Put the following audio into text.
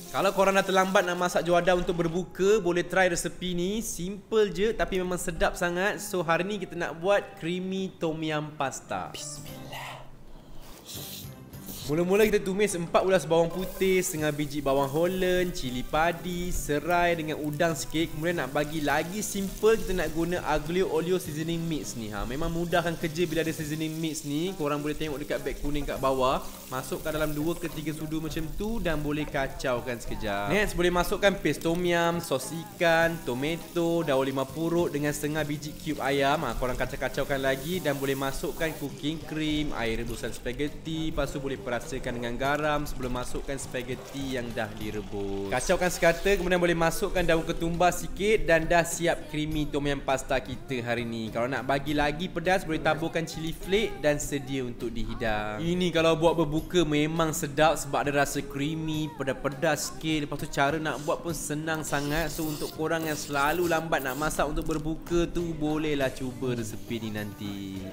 Kalau korang dah terlambat nak masak juada untuk berbuka, boleh try resepi ni. Simple je tapi memang sedap sangat. So hari ni kita nak buat creamy tom yum pasta. Bismillah. Mula-mula kita tumis 4 ulas bawang putih, setengah biji bawang holland, cili padi, serai dengan udang sikit. Kemudian nak bagi lagi simple, kita nak guna aglio olio seasoning mix ni. Memang mudahkan kerja bila ada seasoning mix ni. Korang boleh tengok dekat beg kuning kat bawah. Masukkan dalam 2 ke 3 sudu macam tu dan boleh kacaukan sekejap. Next boleh masukkan paste tom yum, sos ikan, tomato, daun 5 purut dengan setengah biji cube ayam. Korang kacau-kacaukan lagi dan boleh masukkan cooking cream, air rebusan spaghetti. Lepas tu boleh rasakan dengan garam sebelum masukkan spaghetti yang dah direbus. Kacaukan sekata, kemudian boleh masukkan daun ketumbar sikit dan dah siap creamy tom yum pasta kita hari ni. Kalau nak bagi lagi pedas, boleh taburkan cili flake dan sedia untuk dihidang. Ini kalau buat berbuka memang sedap sebab ada rasa creamy, pedas-pedas sikit. Lepas tu cara nak buat pun senang sangat. So untuk korang yang selalu lambat nak masak untuk berbuka tu, bolehlah cuba resepi ni nanti.